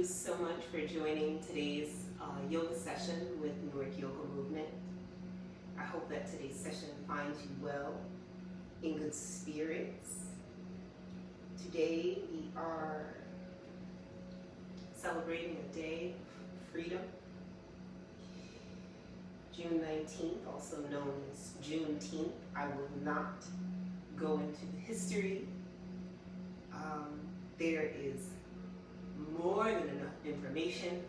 you so much for joining today's yoga session with Newark Yoga Movement. I hope that today's session finds you well, in good spirits. Today we are celebrating a day of freedom. June 19th, also known as Juneteenth. I will not go into the history. There is more than enough information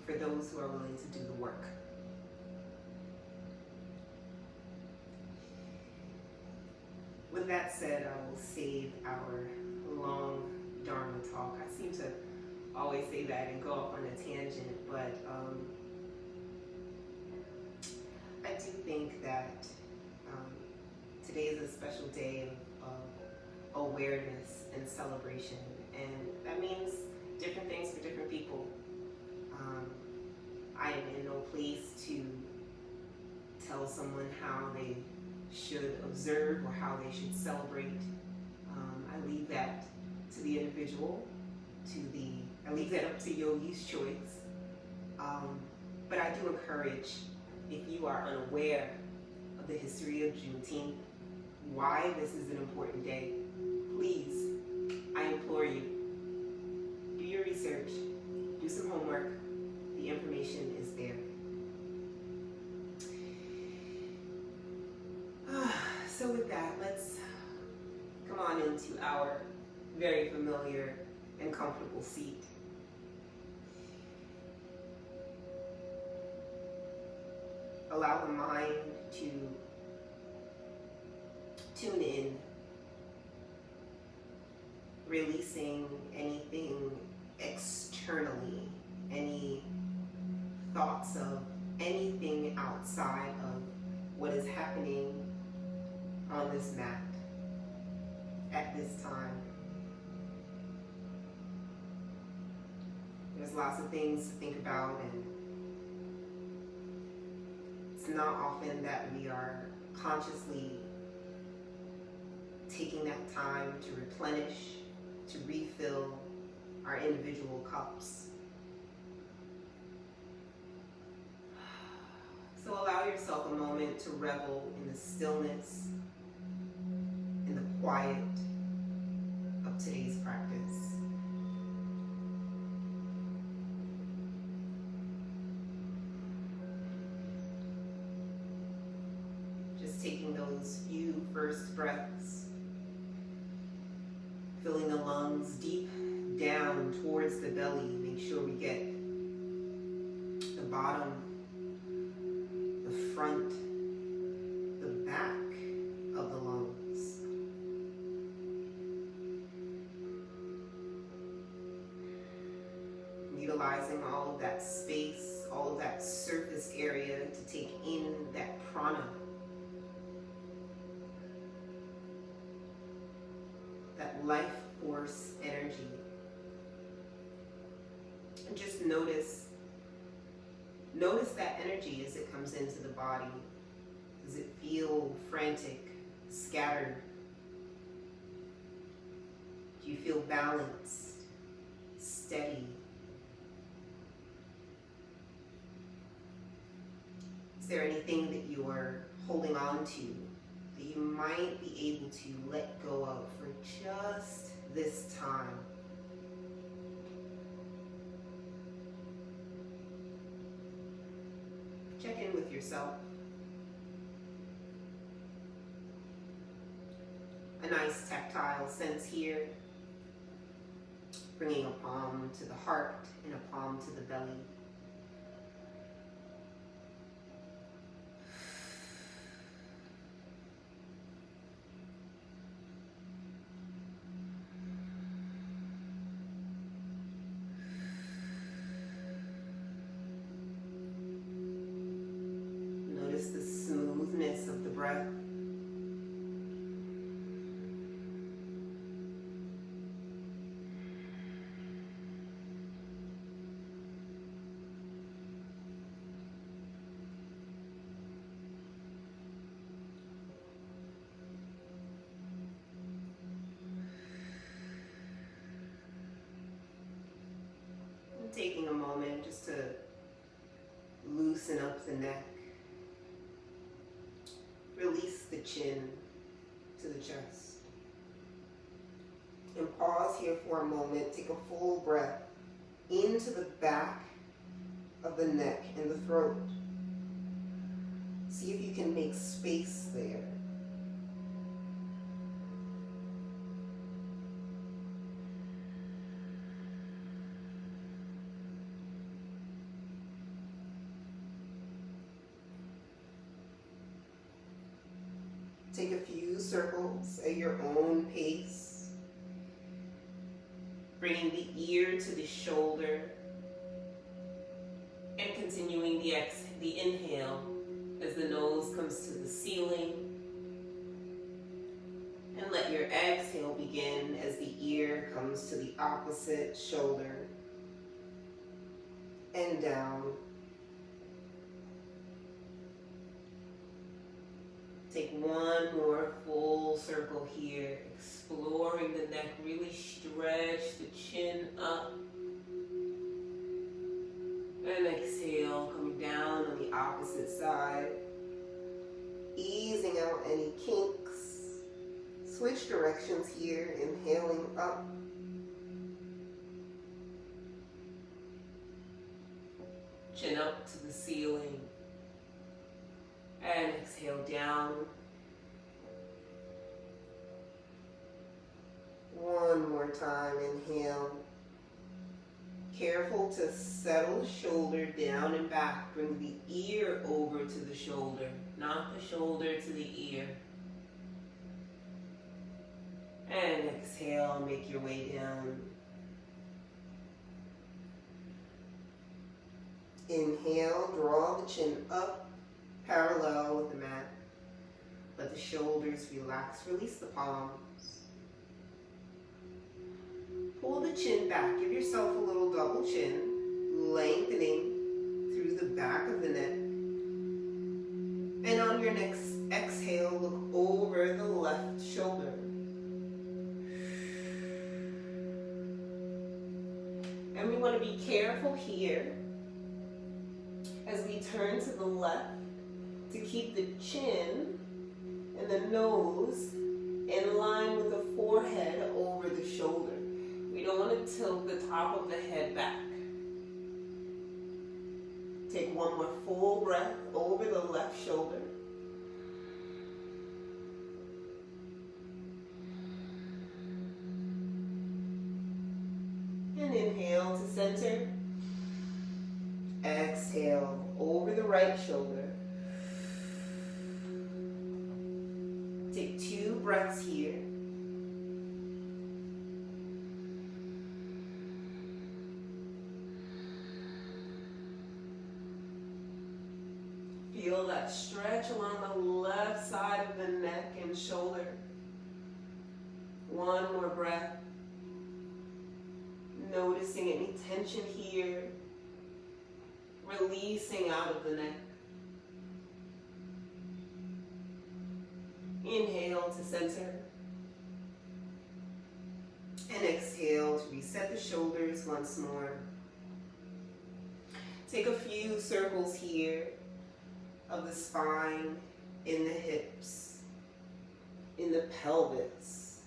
for those who are willing to do the work. With that said, I will save our long Dharma talk. I seem to always say that and go off on a tangent, but I do think that today is a special day of awareness and celebration, and that means different things for different people. I am in no place to tell someone how they should observe or how they should celebrate. I leave that to the individual, I leave that up to yogi's choice. But I do encourage, if you are unaware of the history of Juneteenth, why this is an important day, please, I implore you, do your research, do some homework. The information is there. So with that, let's come on into our very familiar and comfortable seat. Allow the mind to tune in, releasing anything externally, any thoughts of anything outside of what is happening on this mat at this time. There's lots of things to think about, and it's not often that we are consciously taking that time to replenish, to refill our individual cups. So allow yourself a moment to revel in the stillness, in the quiet of today's practice. Just taking those few first breaths, filling the lungs deep down towards the belly. Make sure we get the bottom, the front, the back of the lungs. Utilizing all of that space, all of that surface area to take in that prana, that life force energy. And just notice that energy as it comes into the body. Does it feel frantic, scattered? Do you feel balanced, steady? Is there anything that you are holding on to that you might be able to let go of for just this time? Check in with yourself. A nice tactile sense here, bringing a palm to the heart and a palm to the belly. The smoothness of the breath. taking a moment just to loosen up the neck. Release the chin to the chest. And pause here for a moment. Take a full breath into the back of the neck and the throat. See if you can make space there. Take a few circles at your own pace, bringing the ear to the shoulder and continuing the inhale as the nose comes to the ceiling. And let your exhale begin as the ear comes to the opposite shoulder and down. Take one more full circle here, exploring the neck. Really stretch the chin up. And exhale, coming down on the opposite side. Easing out any kinks. Switch directions here, inhaling up. Chin up to the ceiling. And exhale down. One more time, inhale. Careful to settle the shoulder down and back. Bring the ear over to the shoulder, not the shoulder to the ear. And exhale, make your way down. Inhale, draw the chin up, parallel with the mat. Let the shoulders relax, release the palms. Pull the chin back, give yourself a little double chin, lengthening through the back of the neck. And on your next exhale, look over the left shoulder. And we want to be careful here as we turn to the left to keep the chin and the nose in line with the forehead over the shoulder. We don't want to tilt the top of the head back. Take one more full breath over the left shoulder. And inhale to center. Exhale over the right shoulder. Take 2 breaths here. Feel that stretch along the left side of the neck and shoulder. One more breath. Noticing any tension here. Releasing out of the neck. Inhale to center. And exhale to reset the shoulders once more. Take a few circles here of the spine, in the hips, in the pelvis.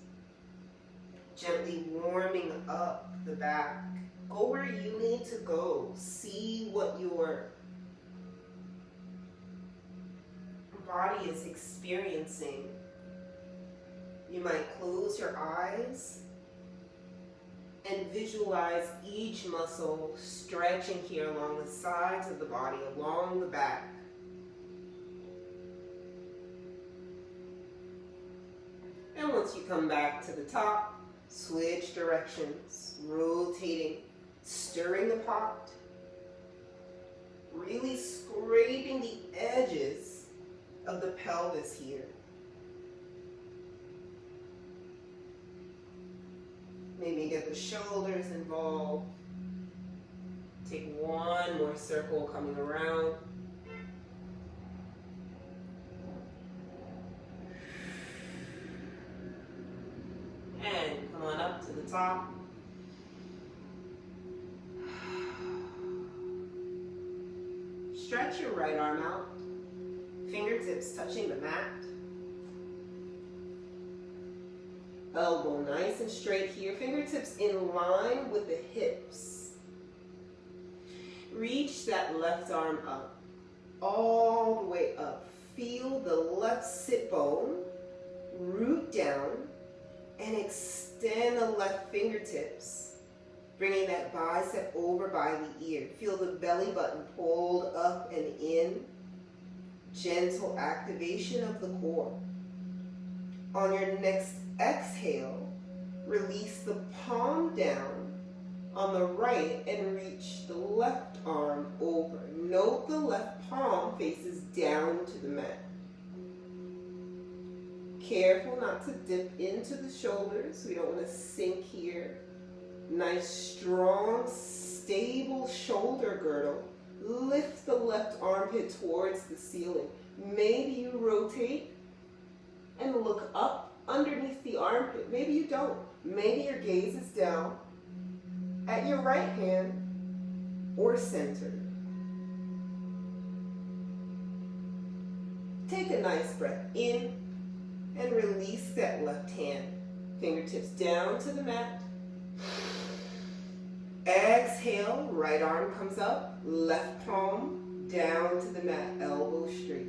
Gently warming up the back. Go where you need to go. See what your body is experiencing. You might close your eyes and visualize each muscle stretching here along the sides of the body, along the back. And once you come back to the top, switch directions, rotating, stirring the pot, really scraping the edges of the pelvis here. Maybe get the shoulders involved. Take one more circle coming around. And come on up to the top. Stretch your right arm out, fingertips touching the mat. Elbow nice and straight here, fingertips in line with the hips. Reach that left arm up, all the way up. Feel the left sit bone, root down, and extend the left fingertips, bringing that bicep over by the ear. Feel the belly button pulled up and in. Gentle activation of the core. On your next exhale, release the palm down on the right and reach the left arm over. Note the left palm faces down to the mat. Careful not to dip into the shoulders. We don't want to sink here. Nice, strong, stable shoulder girdle. Lift the left armpit towards the ceiling. Maybe you rotate and look up underneath the armpit. Maybe you don't. Maybe your gaze is down at your right hand or center. Take a nice breath in and release that left hand. Fingertips down to the mat. Exhale, right arm comes up, left palm down to the mat, elbow straight.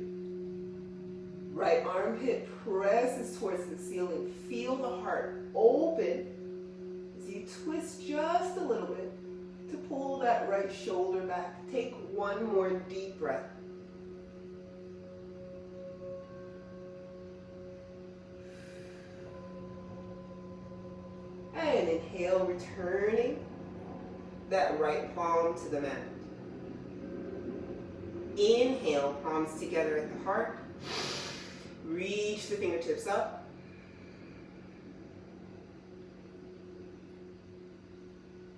Right armpit presses towards the ceiling. Feel the heart open as you twist just a little bit to pull that right shoulder back. Take one more deep breath. And inhale, returning that right palm to the mat. Inhale, palms together at the heart. Reach the fingertips up.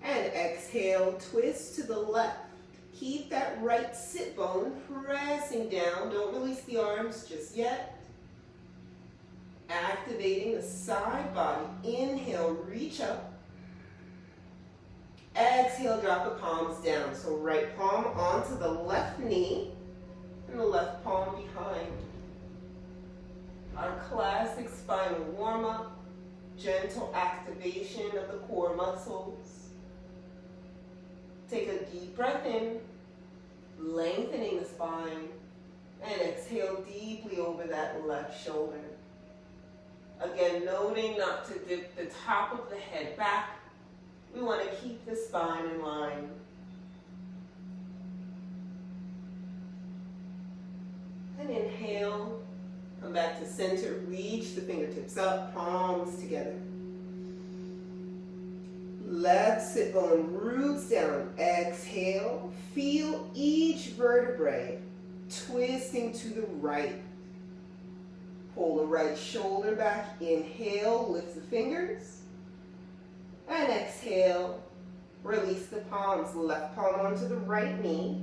And exhale, twist to the left. Keep that right sit bone pressing down. Don't release the arms just yet. Activating the side body. Inhale, reach up. Exhale, drop the palms down. So right palm onto the left knee and the left palm behind. Our classic spinal warm-up, gentle activation of the core muscles. Take a deep breath in, lengthening the spine, and exhale deeply over that left shoulder. Again, noting not to dip the top of the head back. We want to keep the spine in line. And inhale, come back to center, reach the fingertips up, palms together. Left sit bone roots down, exhale, feel each vertebrae twisting to the right. Pull the right shoulder back, inhale, lift the fingers. And exhale, release the palms, left palm onto the right knee,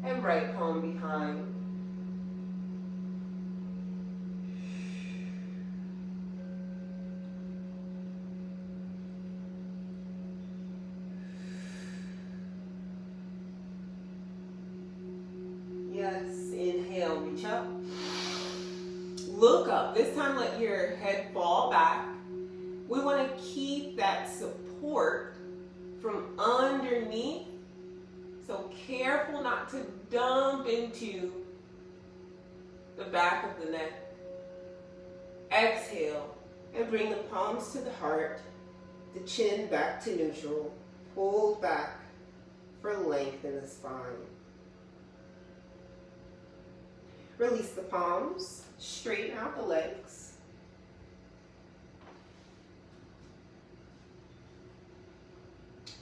and right palm behind. Yes, inhale, reach up. Look up. This time let your head fall back. We want to keep that support from underneath. So careful not to dump into the back of the neck. Exhale and bring the palms to the heart, the chin back to neutral, pulled back for length in the spine. Release the palms, straighten out the legs.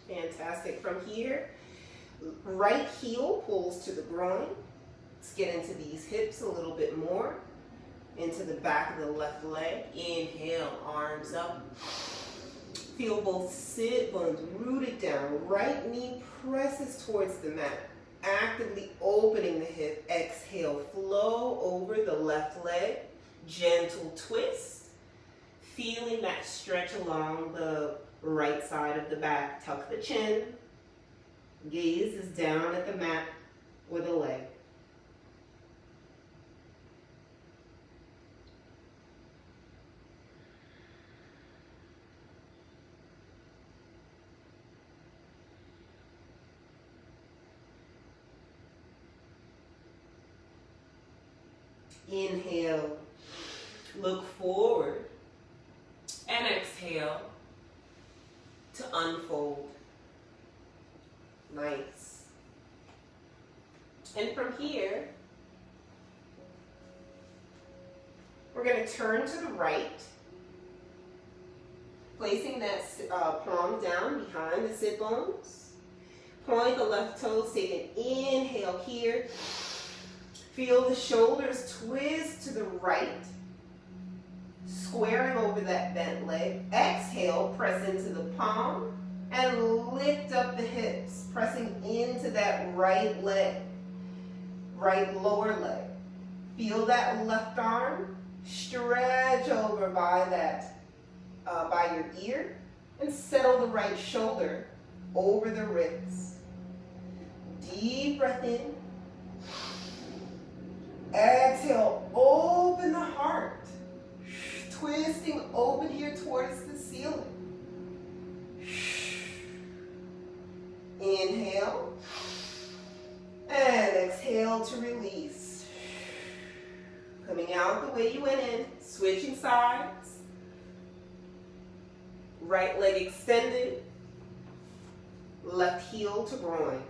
Fantastic. From here, right heel pulls to the groin. Let's get into these hips a little bit more. Into the back of the left leg. Inhale, arms up. Feel both sit bones rooted down. Right knee presses towards the mat. Actively opening the hip. Exhale, flow over the left leg. Gentle twist. Feeling that stretch along the right side of the back. Tuck the chin. Gaze is down at the mat or the leg. Inhale, look forward, and exhale to unfold. Nice. And from here, we're going to turn to the right, placing that palm down behind the sit bones. Point the left toes, take an inhale here. Feel the shoulders twist to the right, squaring over that bent leg. Exhale, press into the palm and lift up the hips, pressing into that right leg, right lower leg. Feel that left arm stretch over by by your ear, and settle the right shoulder over the ribs. Deep breath in. Exhale, open the heart, twisting open here towards the ceiling. Inhale, and exhale to release. Coming out the way you went in, switching sides. Right leg extended, left heel to groin.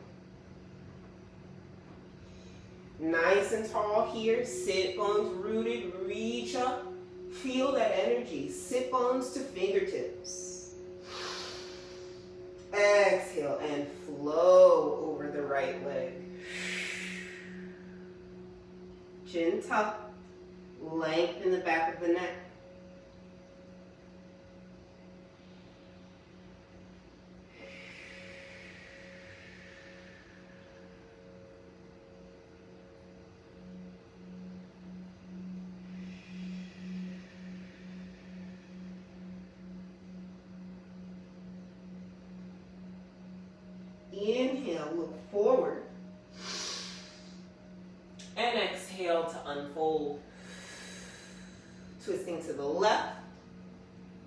Nice and tall here, sit bones rooted, reach up. Feel that energy, sit bones to fingertips. Exhale and flow over the right leg. Chin tuck, lengthen the back of the neck. Inhale, look forward. And exhale to unfold. Twisting to the left.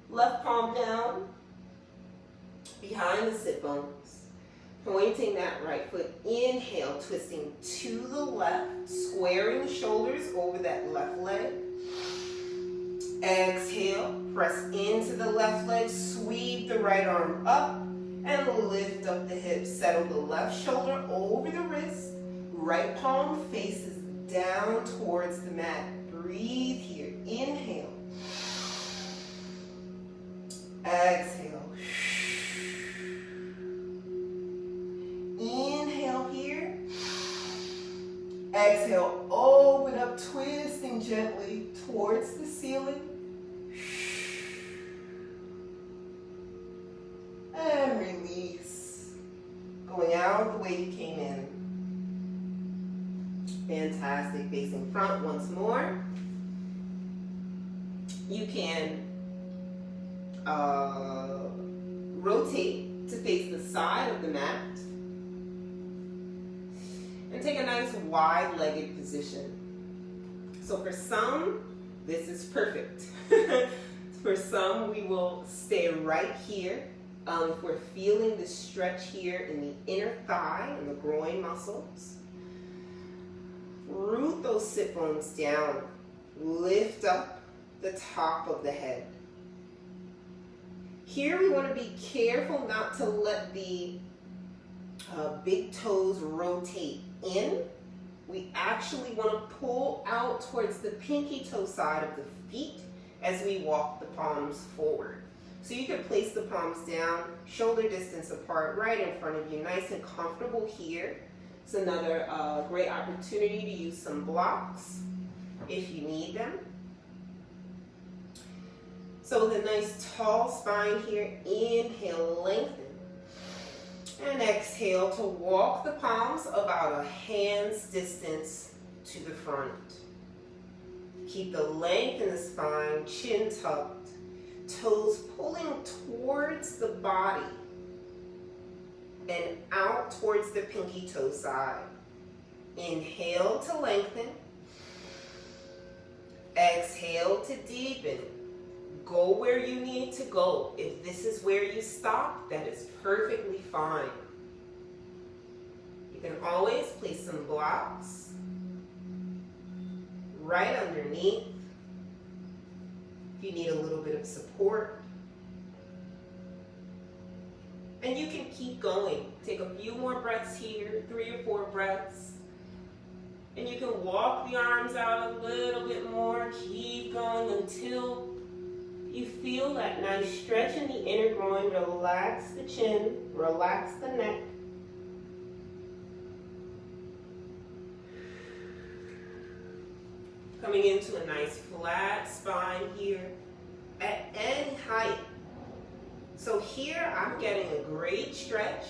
Left palm down. Behind the sit bones. Pointing that right foot. Inhale, twisting to the left. Squaring the shoulders over that left leg. Exhale, press into the left leg. Sweep the right arm up. And lift up the hips. Settle the left shoulder over the wrist. Right palm faces down towards the mat. Breathe here. Inhale. Exhale. Inhale here. Exhale. Open up, twisting gently towards the ceiling. And release. Going out the way you came in. Fantastic. Facing front once more. You can rotate to face the side of the mat. And take a nice wide-legged position. So for some, this is perfect. For some, we will stay right here. If we're feeling the stretch here in the inner thigh and the groin muscles, root those sit bones down. Lift up the top of the head. Here we want to be careful not to let the big toes rotate in. We actually want to pull out towards the pinky toe side of the feet as we walk the palms forward. So you can place the palms down, shoulder distance apart, right in front of you, nice and comfortable here. It's another great opportunity to use some blocks if you need them. So with a nice tall spine here, inhale, lengthen. And exhale to walk the palms about a hand's distance to the front. Keep the length in the spine, chin tucked, toes pulling towards the body. and out towards the pinky toe side. Inhale to lengthen. Exhale to deepen. Go where you need to go. If this is where you stop, that is perfectly fine. You can always place some blocks right underneath if you need a little bit of support. And you can keep going. Take a few more breaths here, 3 or 4 breaths. And you can walk the arms out a little bit more. Keep going until you feel that nice stretch in the inner groin. Relax the chin, relax the neck. Coming into a nice flat spine here at any height. So here I'm getting a great stretch.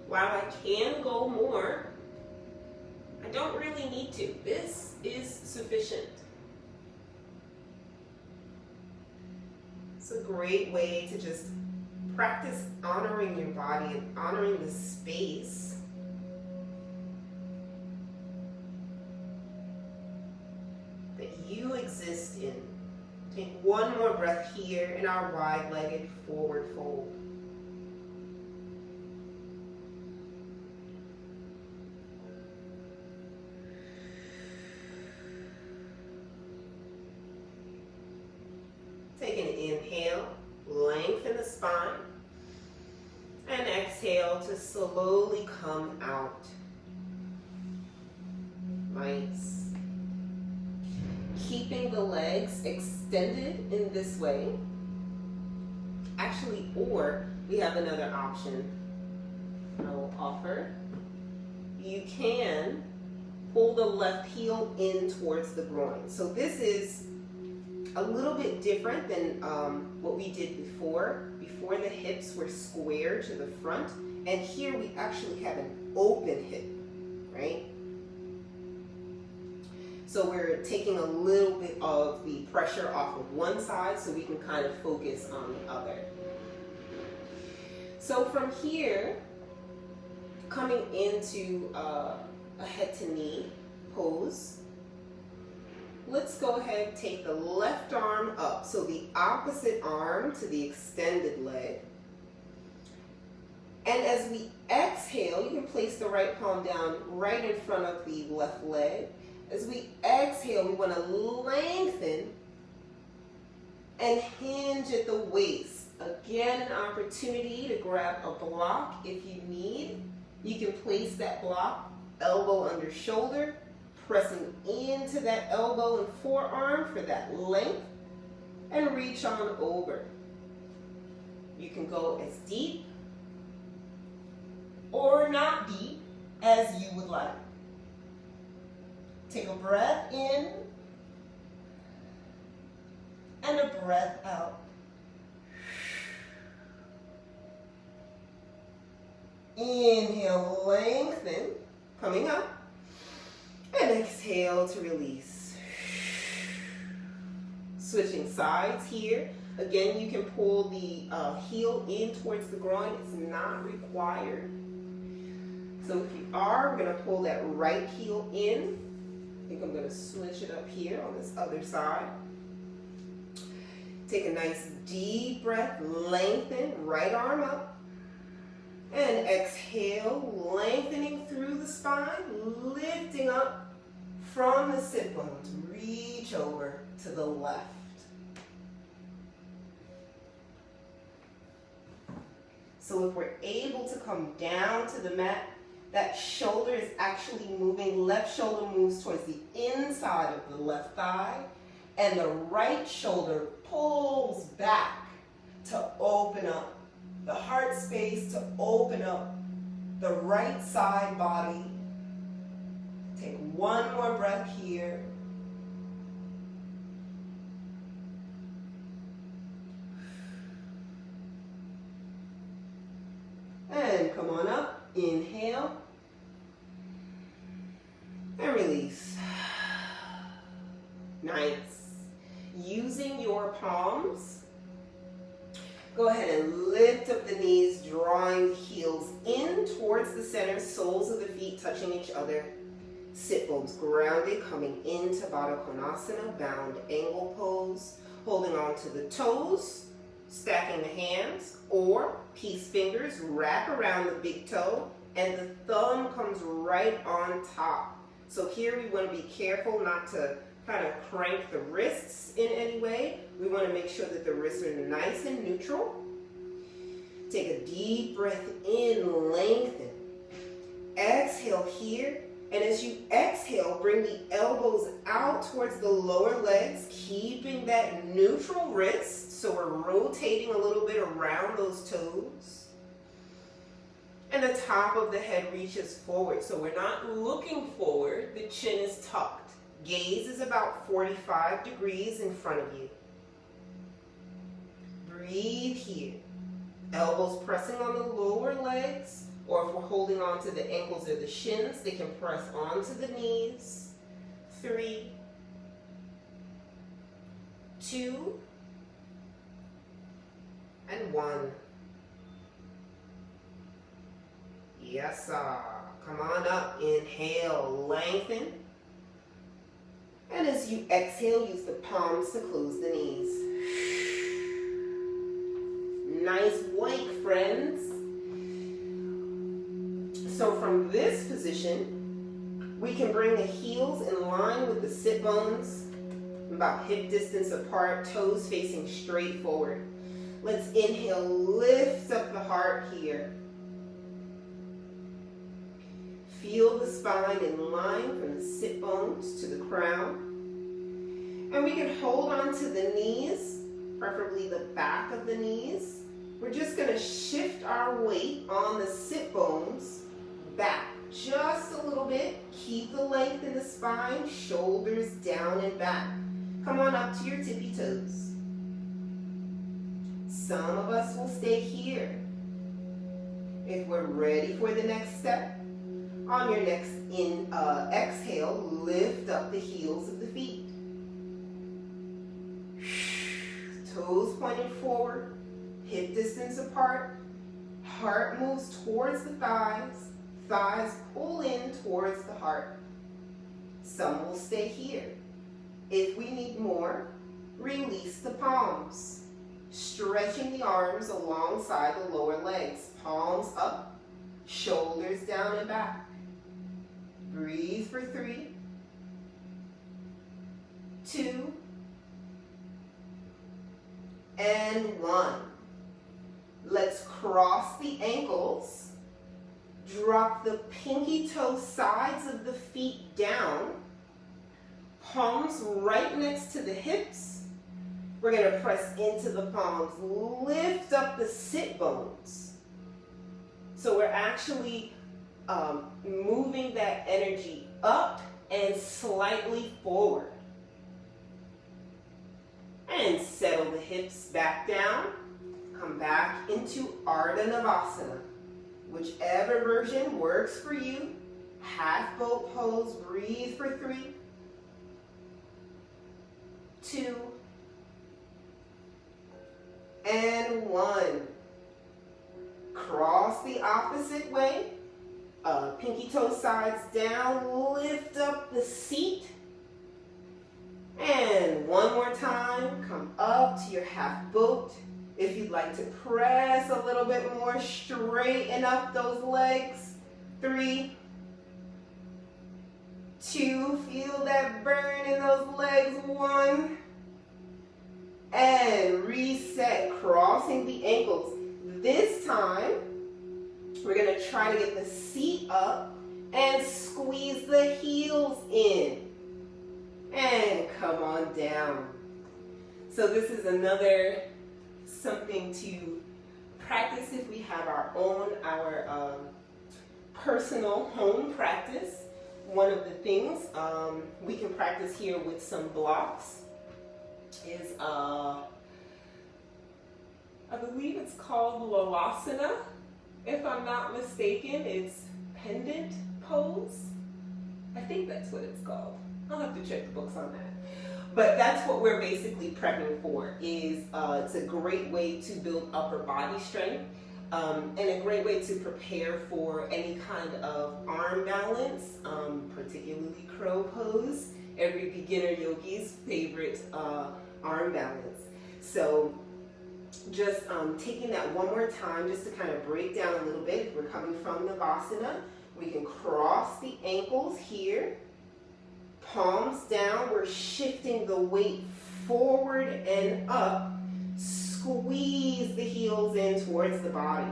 While I can go more, I don't really need to. This is sufficient. It's a great way to just practice honoring your body and honoring the space. That you exist in. Take one more breath here in our wide-legged forward fold. Take an inhale, lengthen the spine, and exhale to slowly come out. Nice. Keeping the legs extended in this way. Actually, or we have another option I will offer. You can pull the left heel in towards the groin. So this is a little bit different than what we did before. Before the hips were square to the front, and here we actually have an open hip, right? So we're taking a little bit of the pressure off of one side so we can kind of focus on the other. So from here, coming into a head to knee pose, let's go ahead and take the left arm up. So the opposite arm to the extended leg. And as we exhale, you can place the right palm down right in front of the left leg. As we exhale, we want to lengthen and hinge at the waist. Again, an opportunity to grab a block if you need. You can place that block elbow under shoulder, pressing into that elbow and forearm for that length, and reach on over. You can go as deep or not deep as you would like. Take a breath in and a breath out. Inhale, lengthen, coming up, and exhale to release. Switching sides here. Again, you can pull the heel in towards the groin. It's not required. So if you are, we're going to pull that right heel in. I think I'm going to switch it up here on this other side. Take a nice deep breath, lengthen, right arm up. And exhale, lengthening through the spine, lifting up from the sit bones. Reach over to the left. So if we're able to come down to the mat, that shoulder is actually moving. Left shoulder moves towards the inside of the left thigh, and the right shoulder pulls back to open up the heart space, to open up the right side body. Take one more breath here. And come on up, inhale, and release. Nice. Using your palms Go ahead and lift up the knees, drawing the heels in towards the center, soles of the feet touching each other. Sit bones grounded, coming into Baddha Konasana, bound angle pose, holding on to the toes, stacking the hands, or peace fingers wrap around the big toe, and the thumb comes right on top. So here we want to be careful not to kind of crank the wrists in any way. We want to make sure that the wrists are nice and neutral. Take a deep breath in, lengthen. Exhale here. And as you exhale, bring the elbows out towards the lower legs, keeping that neutral wrist. So we're rotating a little bit around those toes. And the top of the head reaches forward. So we're not looking forward. The chin is tucked. Gaze is about 45 degrees in front of you. Breathe here. Elbows pressing on the lower legs. Or if we're holding on to the ankles or the shins, they can press onto the knees. 3, 2, and 1. Yes, come on up. Inhale, lengthen. And as you exhale, use the palms to close the knees. Nice wake, friends. So from this position, we can bring the heels in line with the sit bones, about hip distance apart, toes facing straight forward. Let's inhale, lift up the heart here. Feel the spine in line from the sit bones to the crown. And we can hold on to the knees, preferably the back of the knees. We're just going to shift our weight on the sit bones back just a little bit. Keep the length in the spine, shoulders down and back. Come on up to your tippy toes. Some of us will stay here. If we're ready for the next step, on your next exhale, lift up the heels of the feet. Toes pointed forward, hip distance apart. Heart moves towards the thighs. Thighs pull in towards the heart. Some will stay here. If we need more, release the palms. Stretching the arms alongside the lower legs. Palms up, shoulders down and back. Breathe for 3, 2, and 1. Let's cross the ankles. Drop the pinky toe sides of the feet down. Palms right next to the hips. We're going to press into the palms. Lift up the sit bones. So we're actually moving that energy up and slightly forward. And settle the hips back down. Come back into Ardha Navasana. Whichever version works for you. Half boat pose. Breathe for 3, 2, and 1. Cross the opposite way. Pinky toe sides down. Lift up the seat. And one more time, come up to your half boat. If you'd like to press a little bit more, straighten up those legs. 3, 2, feel that burn in those legs. 1, and reset, crossing the ankles. This time, we're going to try to get the seat up and squeeze the heels in. And come on down. So this is another something to practice if we have our personal home practice. One of the things we can practice here with some blocks is, I believe it's called Lalasana. If I'm not mistaken, it's pendant pose. I think that's what it's called. I'll have to check the books on that. But that's what we're basically prepping for. It's a great way to build upper body strength, and a great way to prepare for any kind of arm balance, particularly crow pose, every beginner yogi's favorite arm balance. So just taking that one more time just to kind of break down a little bit. We're coming from Navasana. We can cross the ankles here, palms down. We're shifting the weight forward and up. Squeeze the heels in towards the body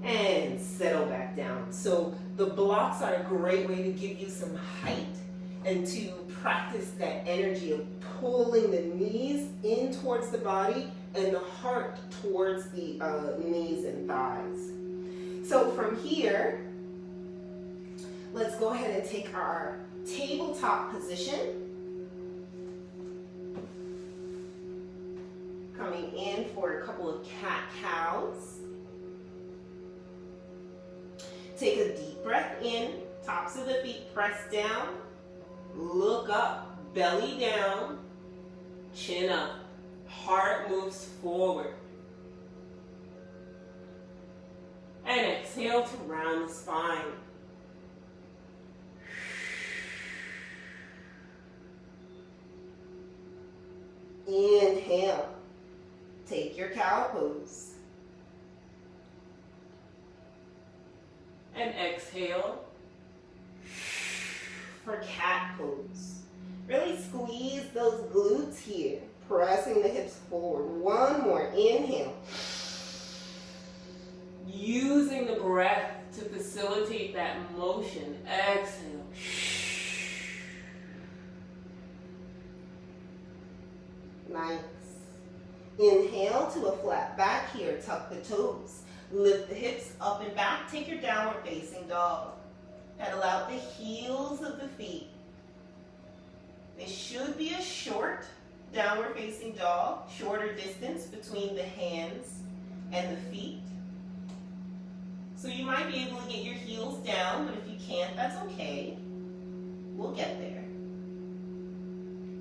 and settle back down. So the blocks are a great way to give you some height and to practice that energy of pulling the knees in towards the body and the heart towards the knees and thighs. So from here, let's go ahead and take our tabletop position. Coming in for a couple of cat-cows. Take a deep breath in, tops of the feet press down, look up, belly down, chin up, heart moves forward. And exhale to round the spine. Inhale. Take your cow pose. And exhale for cat pose. Really squeeze those glutes here, pressing the hips forward. One more. Inhale. Using the breath to facilitate that motion. Exhale. Nice. Inhale to a flat back here. Tuck the toes. Lift the hips up and back. Take your downward facing dog. Pedal out the heels of the feet. This should be a short downward facing dog. Shorter distance between the hands and the feet. So you might be able to get your heels down, but if you can't, that's okay. We'll get there.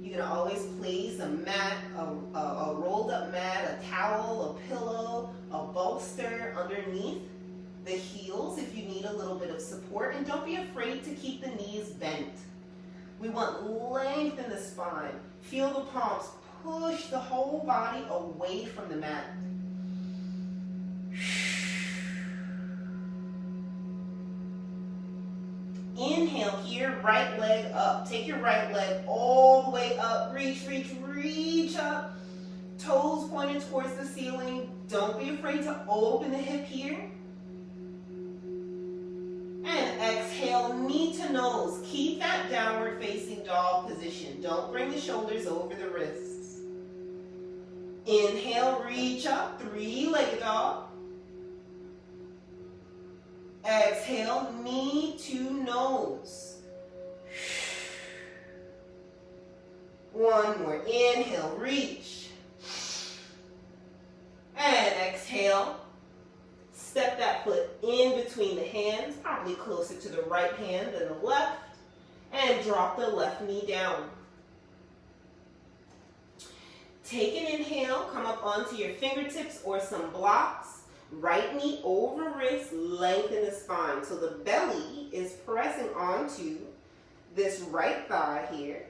You can always place a mat, a rolled up mat, a towel, a pillow, a bolster underneath the heels if you need a little bit of support. And don't be afraid to keep the knees bent. We want length in the spine. Feel the palms. Push the whole body away from the mat. Inhale here, right leg up. Take your right leg all the way up. Reach, reach, reach up. Toes pointed towards the ceiling. Don't be afraid to open the hip here. And exhale, knee to nose. Keep that downward facing dog position. Don't bring the shoulders over the wrists. Inhale, reach up, three-legged dog. Exhale, knee to nose. One more. Inhale, reach. And exhale. Step that foot in between the hands, probably closer to the right hand than the left. And drop the left knee down. Take an inhale, come up onto your fingertips or some blocks. Right knee over wrist, lengthen the spine. So the belly is pressing onto this right thigh here.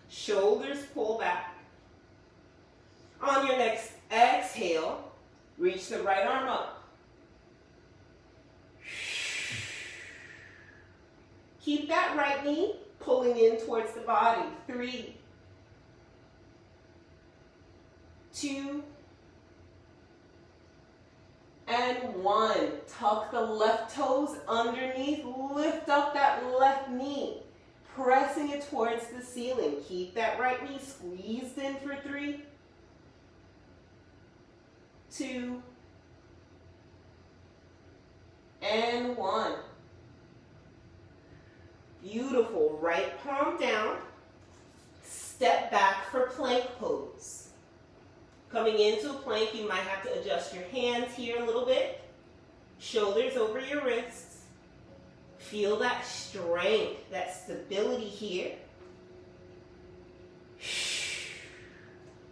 Shoulders pull back. On your next exhale, reach the right arm up. Keep that right knee pulling in towards the body. 3, 2, and 1. Tuck the left toes underneath. Lift up that left knee, pressing it towards the ceiling. Keep that right knee squeezed in for 3, 2, and 1. Beautiful. Right palm down. Step back for plank pose. Coming into a plank, you might have to adjust your hands here a little bit. Shoulders over your wrists. Feel that strength, that stability here.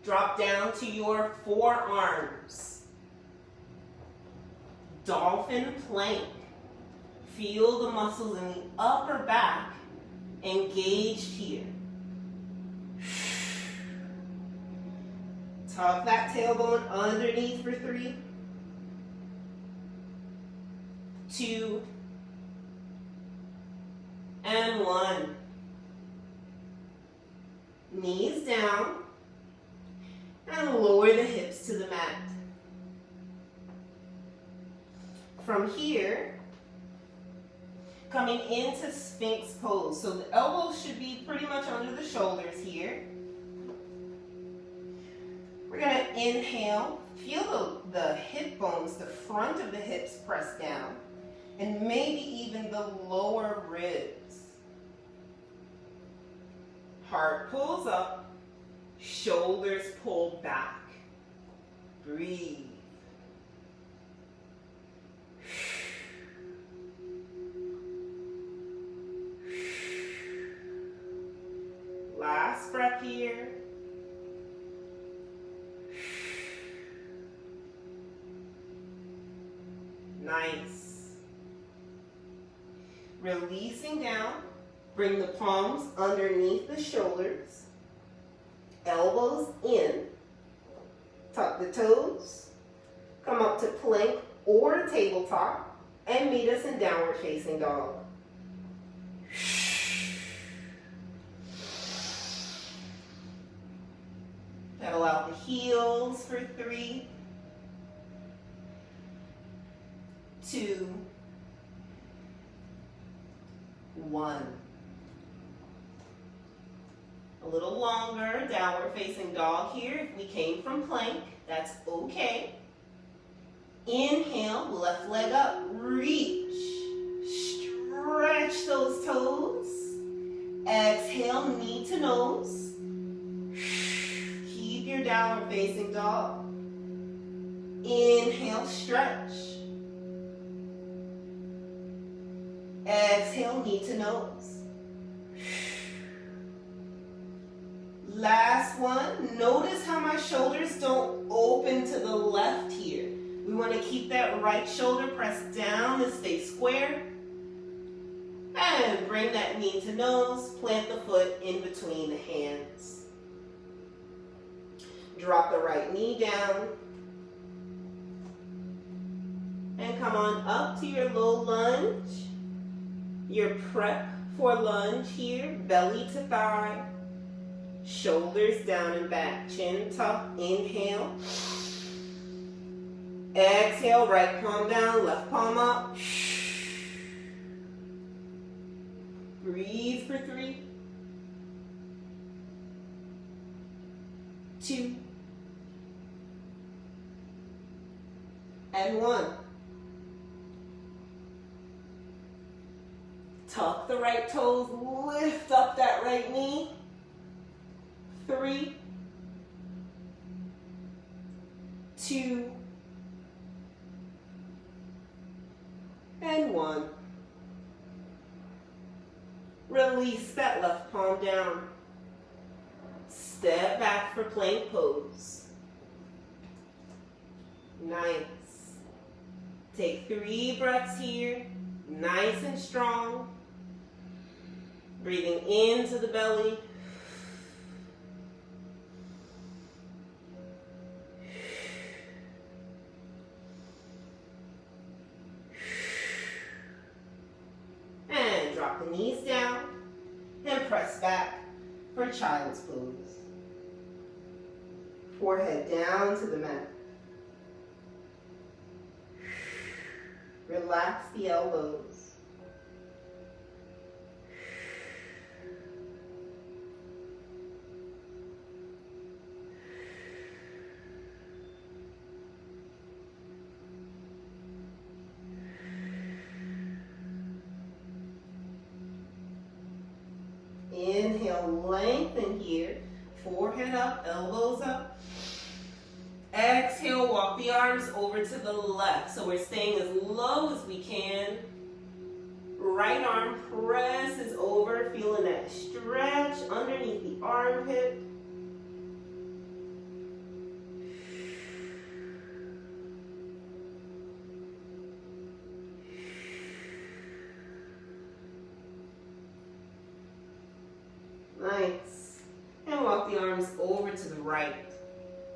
Drop down to your forearms. Dolphin plank. Feel the muscles in the upper back engaged here. Tuck that tailbone underneath for 3, 2, and 1. Knees down and lower the hips to the mat. From here, coming into Sphinx pose. So the elbows should be pretty much under the shoulders here. We're going to inhale, feel the hip bones, the front of the hips press down, and maybe even the lower ribs. Heart pulls up, shoulders pull back. Breathe. Last breath here. Nice. Releasing down, bring the palms underneath the shoulders, elbows in, tuck the toes, come up to plank or tabletop, and meet us in downward facing dog. Pedal out the heels for 3, 2, 1. A little longer, downward facing dog here. If we came from plank, that's okay. Inhale, left leg up, reach. Stretch those toes. Exhale, knee to nose. Keep your downward facing dog. Inhale, stretch. Exhale, knee to nose. Last one. Notice how my shoulders don't open to the left here. We want to keep that right shoulder pressed down and stay square. And bring that knee to nose. Plant the foot in between the hands. Drop the right knee down. And come on up to your low lunge. Your prep for lunge here, belly to thigh, shoulders down and back, chin tuck, inhale. Exhale, right palm down, left palm up. Breathe for 3, 2, and 1. Tuck the right toes, lift up that right knee. 3, 2, and 1. Release that left palm down. Step back for plank pose. Nice. Take 3 breaths here, nice and strong. Breathing into the belly. And drop the knees down and press back for child's pose. Forehead down to the mat. Relax the elbows. Inhale, lengthen here. Forehead up, elbows up. Exhale, walk the arms over to the left. So we're staying as low as we can. Right arm presses over, feeling that stretch underneath the armpit. Nice. And walk the arms over to the right.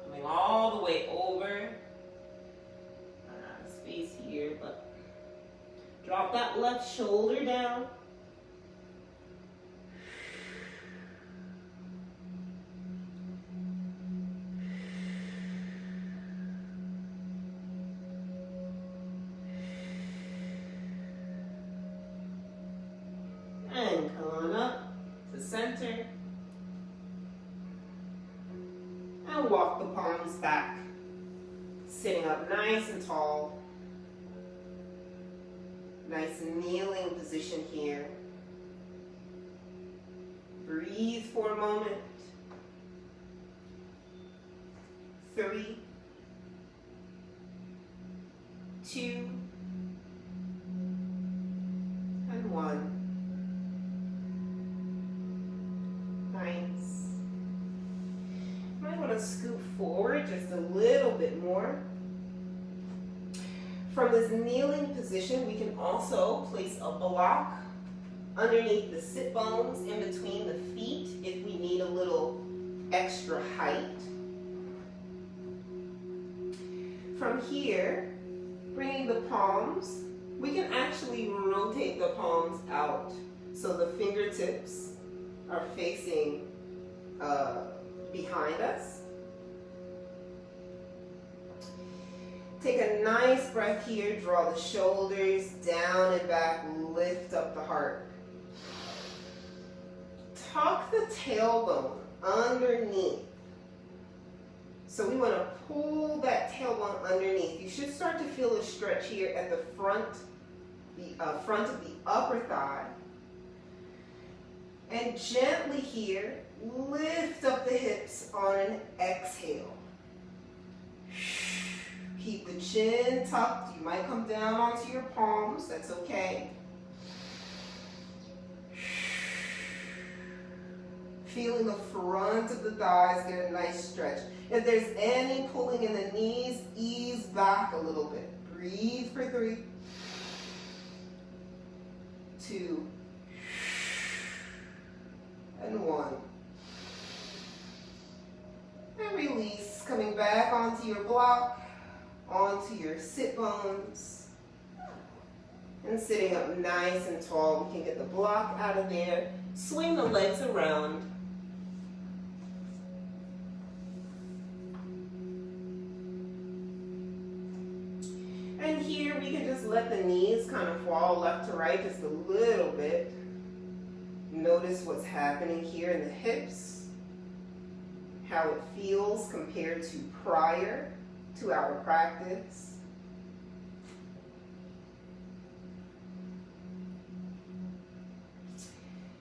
Coming all the way over. Space here, but drop that left shoulder down. And come on up to center. And walk the palms back. Sitting up nice and tall. Nice kneeling position here. Breathe for a moment. 3, 2, and 1. Nice. Might want to scoot forward just a little bit more. From this kneeling position, we can also place a block underneath the sit bones in between the feet if we need a little extra height. From here, bringing the palms, we can actually rotate the palms out so the fingertips are facing behind us. Take a nice breath here, draw the shoulders down and back, lift up the heart. Tuck the tailbone underneath. So we want to pull that tailbone underneath. You should start to feel a stretch here at the front of the upper thigh. And gently here, lift up the hips on an exhale. Keep the chin tucked. You might come down onto your palms. That's okay. Feeling the front of the thighs, get a nice stretch. If there's any pulling in the knees, ease back a little bit. Breathe for 3, 2, and 1. And release, coming back onto your block, onto your sit bones, and sitting up nice and tall. We can get the block out of there, swing the legs around. And here we can just let the knees kind of fall left to right just a little bit. Notice what's happening here in the hips, how it feels compared to prior to our practice.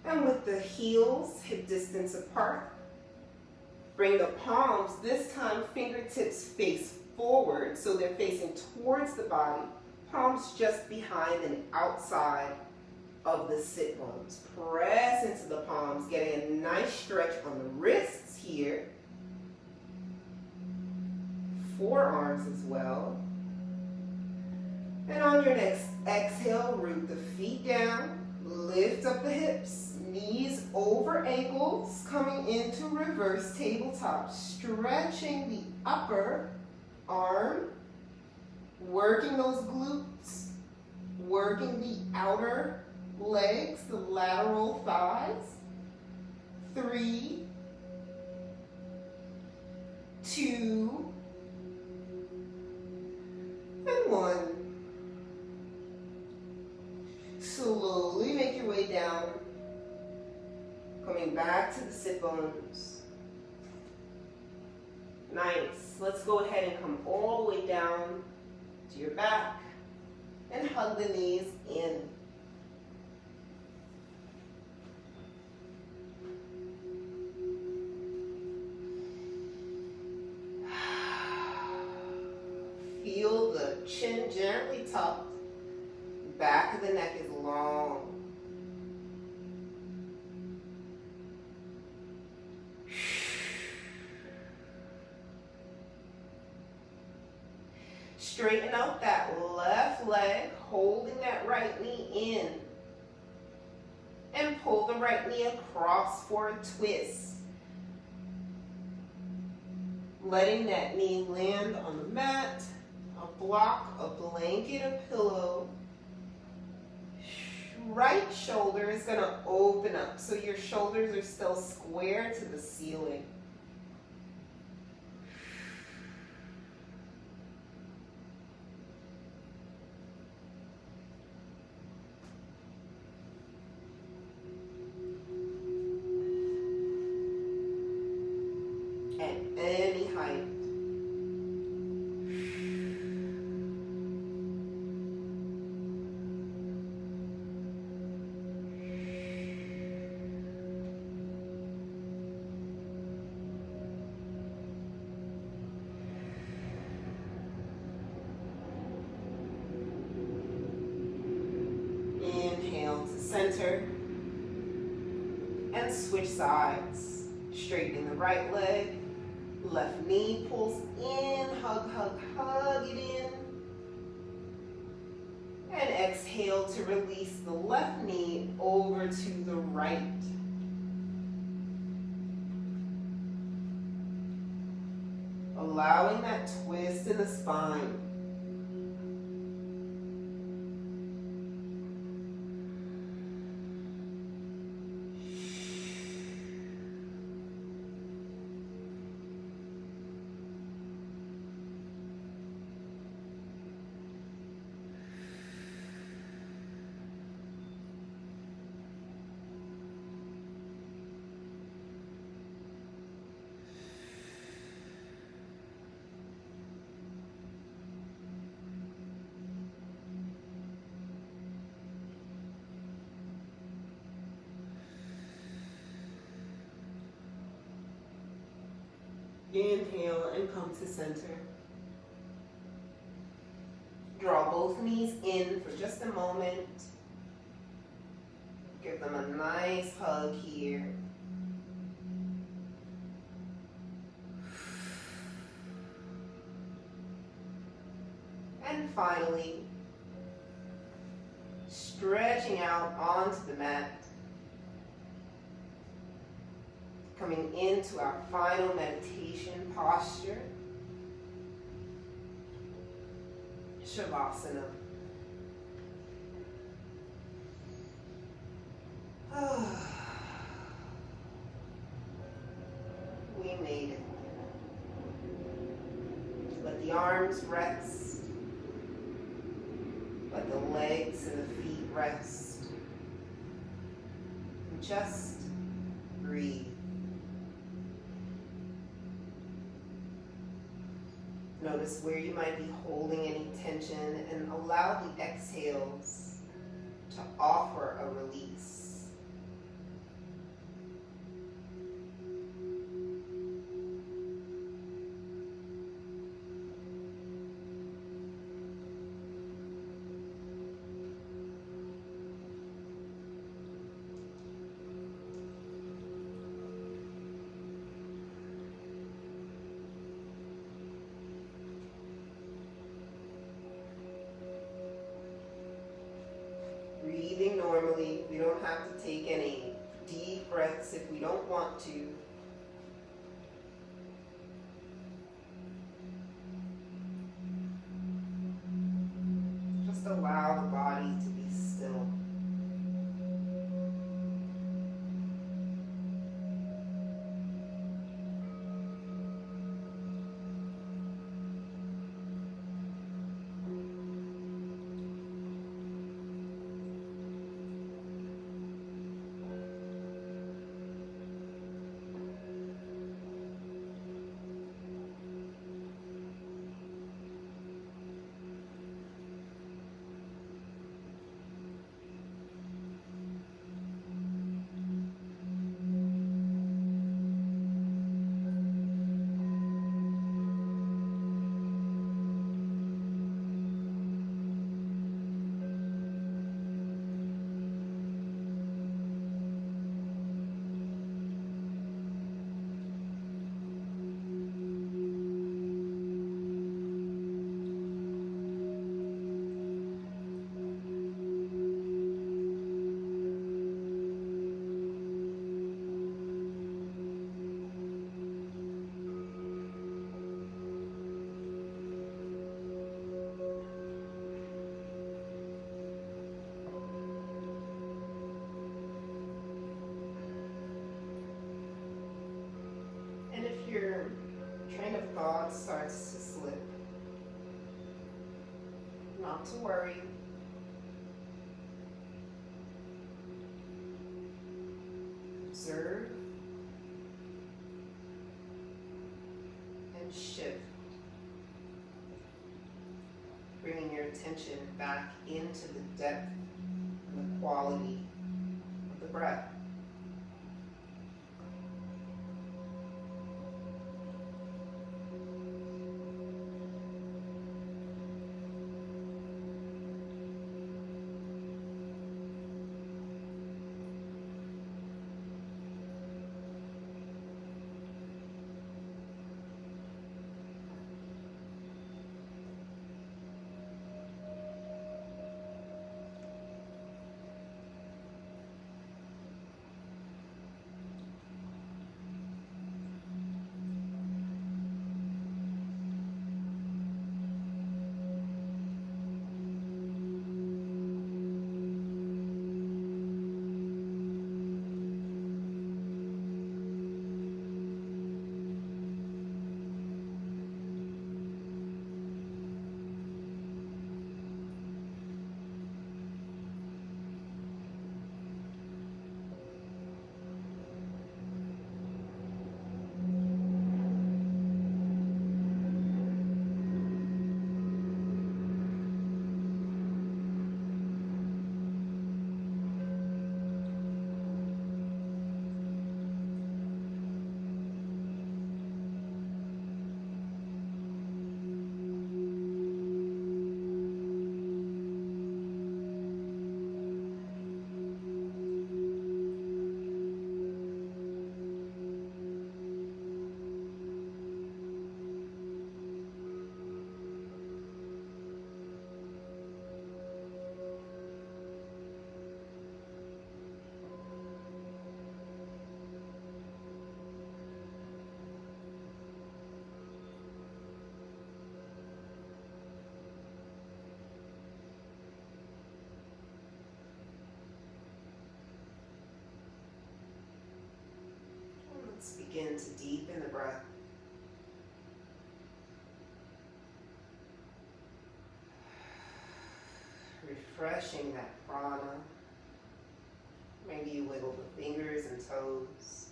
And with the heels hip distance apart, bring the palms, this time fingertips face forward so they're facing towards the body, palms just behind and outside of the sit bones. Press into the palms, getting a nice stretch on the wrists here. Forearms as well. And on your next exhale, root the feet down, lift up the hips, knees over ankles, coming into reverse tabletop, stretching the upper arm, working those glutes, working the outer legs, the lateral thighs. 3, 2, and 1. Slowly make your way down, coming back to the sit bones. Nice. Let's go ahead and come all the way down to your back and hug the knees in. Feel the chin gently tucked, back of the neck is long. Straighten out that left leg, holding that right knee in. And pull the right knee across for a twist. Letting that knee land on the mat, a block, a blanket, a pillow. Right shoulder is going to open up, so your shoulders are still square to the ceiling. At any height. Inhale to center and switch sides. Straighten the right leg. Left knee pulls in, hug, hug, hug it in. And exhale to release the left knee over to the right. Allowing that twist in the spine. Inhale and come to center. Draw both knees in for just a moment. Give them a nice hug here. And finally, stretching out onto the mat. Coming into our final meditation posture, Shavasana. We made it. Let the arms rest. Let the legs and the feet rest. And just breathe. Notice where you might be holding any tension and allow the exhales to offer a release. Breathing normally. We don't have to take any deep breaths if we don't want to. Just allow the body to be still. train of thought starts to slip, not to worry. Observe and shift, bringing your attention back into the depth and the quality of the breath. Let's begin to deepen the breath. Refreshing that prana. Maybe you wiggle the fingers and toes.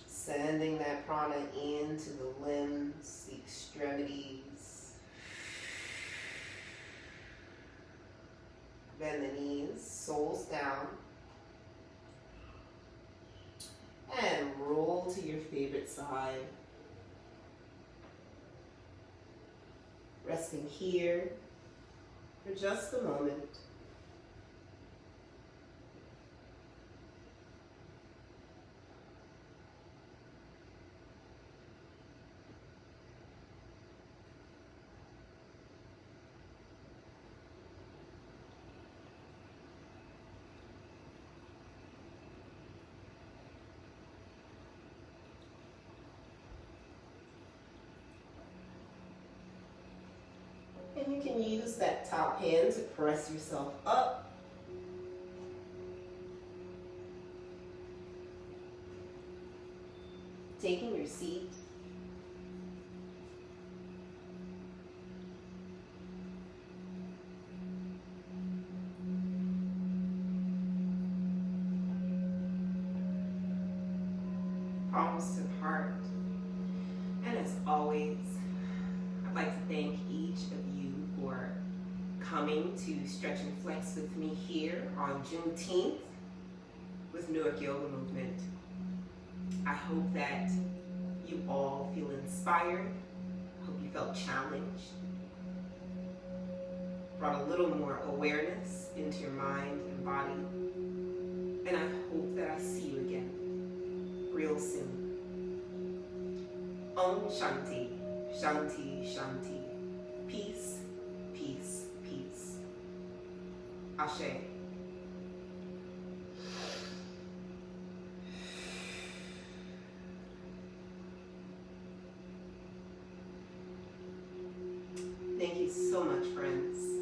Sending that prana into the limbs, the extremities. Bend the knees, soles down. And roll to your favorite side. Resting here for just a moment. And you can use that top hand to press yourself up. Taking your seat. Palms to the heart. And as always, I'd like to thank each of you for coming to Stretch and Flex with me here on Juneteenth with Newark Yoga Movement. I hope that you all feel inspired. I hope you felt challenged. Brought a little more awareness into your mind and body. And I hope that I see you again real soon. Om Shanti, Shanti, Shanti. Peace, peace, peace. Ashe. Thank you so much, friends.